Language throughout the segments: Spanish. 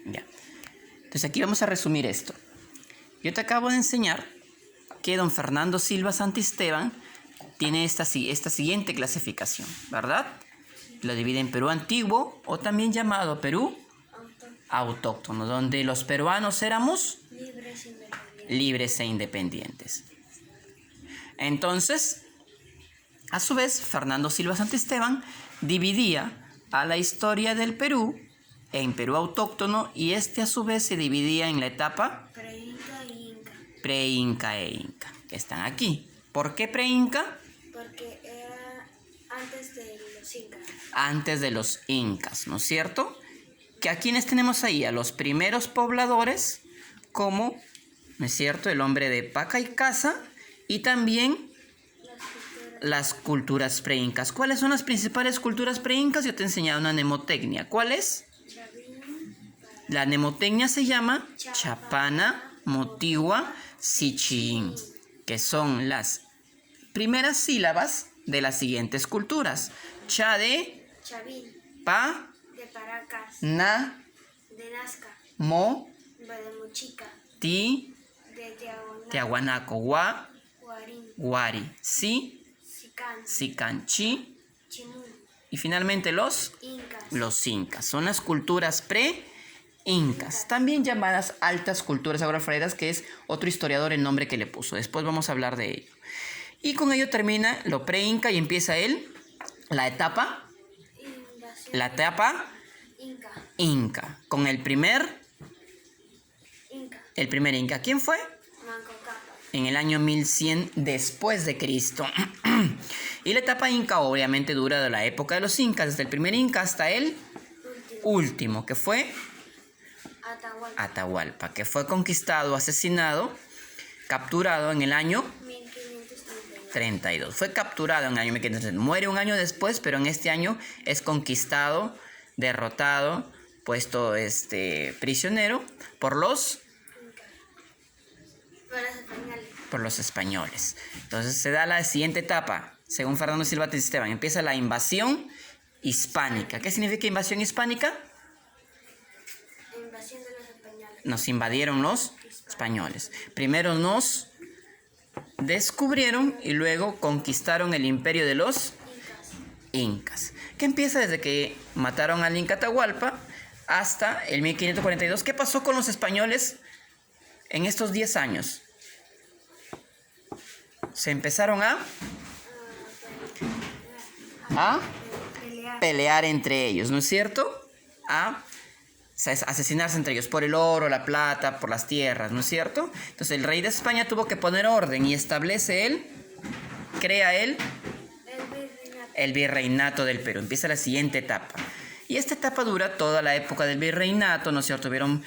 Ya. Entonces aquí vamos a resumir esto. Yo te acabo de enseñar que don Fernando Silva Santisteban tiene esta siguiente clasificación, ¿verdad? Lo divide en Perú antiguo o también llamado Perú autóctono, donde los peruanos éramos libres e independientes. Entonces, a su vez, Fernando Silva Santisteban dividía a la historia del Perú en Perú autóctono y a su vez se dividía en la etapa pre-inca e inca, que están aquí. ¿Por qué pre-inca? Porque era antes de los incas. Antes de los incas, ¿no es cierto? Que a quienes tenemos ahí, a los primeros pobladores, como, ¿no es cierto?, el hombre de Paca y Casa, y también las culturas pre-incas. ¿Cuáles son las principales culturas pre-incas? Yo te he enseñado una mnemotecnia. ¿Cuál es? La mnemotecnia se llama Chapana, Motigua, Sichiín, que son las primeras sílabas de las siguientes culturas. Cha de Chavín, Pa, de Paracas, Na, de Nazca, Mo, de Mochica, Ti, de Tiahuanaco, Gua, Guarín, Guari, Si, Sicán, Sicanchi Chimú, y finalmente los incas. Son las culturas pre-incas, también llamadas altas culturas agrofredas, que es otro historiador el nombre que le puso. Después vamos a hablar de ello. Y con ello termina lo pre-inca y empieza la etapa inca, con el primer inca. ¿Quién fue? Manco Cápac. En el año 1100 después de Cristo. Y la etapa inca obviamente dura de la época de los incas, desde el primer inca hasta el último, que fue Atahualpa, que fue conquistado, asesinado, capturado en el año 32. Fue capturado en el año 1532. Muere un año después, pero en este año es conquistado, derrotado, puesto prisionero por los españoles. Entonces se da la siguiente etapa, según Fernando Silva Santisteban. Empieza la invasión hispánica. ¿Qué significa invasión hispánica? Invasión de los españoles. Nos invadieron los españoles. Primero nos descubrieron y luego conquistaron el imperio de los incas, que empieza desde que mataron al Inca Atahualpa hasta el 1542. ¿Qué pasó con los españoles en estos 10 años? Se empezaron a pelear entre ellos, ¿no es cierto? A asesinarse entre ellos por el oro, la plata, por las tierras, ¿no es cierto? Entonces el rey de España tuvo que poner orden y crea el virreinato del Perú. Empieza la siguiente etapa. Y esta etapa dura toda la época del virreinato, ¿no es cierto? Tuvieron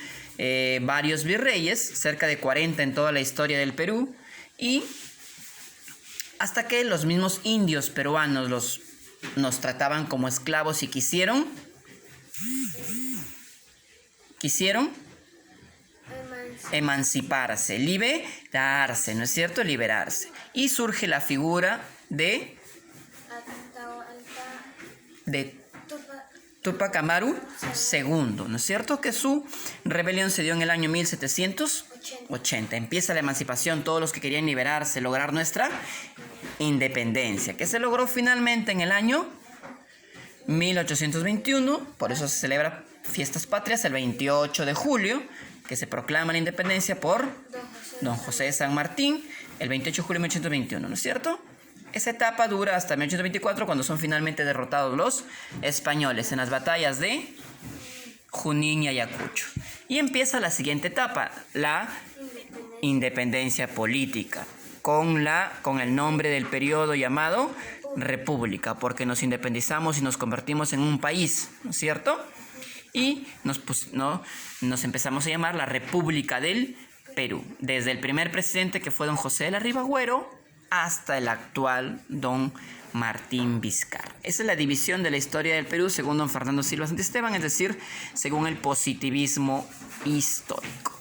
varios virreyes, cerca de 40 en toda la historia del Perú, y hasta que los mismos indios peruanos nos trataban como esclavos y quisieron emanciparse, liberarse, ¿no es cierto? Liberarse. Y surge la figura de Tupac Amaru II, ¿no es cierto? Que su rebelión se dio en el año 1780. Empieza la emancipación, todos los que querían liberarse, lograr nuestra independencia, que se logró finalmente en el año 1821, por eso se celebra fiestas patrias el 28 de julio, que se proclama la independencia por don José de San Martín, el 28 de julio de 1821, ¿no es cierto? Esa etapa dura hasta 1824, cuando son finalmente derrotados los españoles en las batallas de Junín y Ayacucho. Y empieza la siguiente etapa, la independencia política, con el nombre del periodo llamado República, porque nos independizamos y nos convertimos en un país, ¿no es cierto? Y nos empezamos a llamar la República del Perú, desde el primer presidente, que fue don José de la Riva Agüero, hasta el actual don Martín Vizcarra. Esa es la división de la historia del Perú según don Fernando Silva Santisteban, es decir, según el positivismo histórico.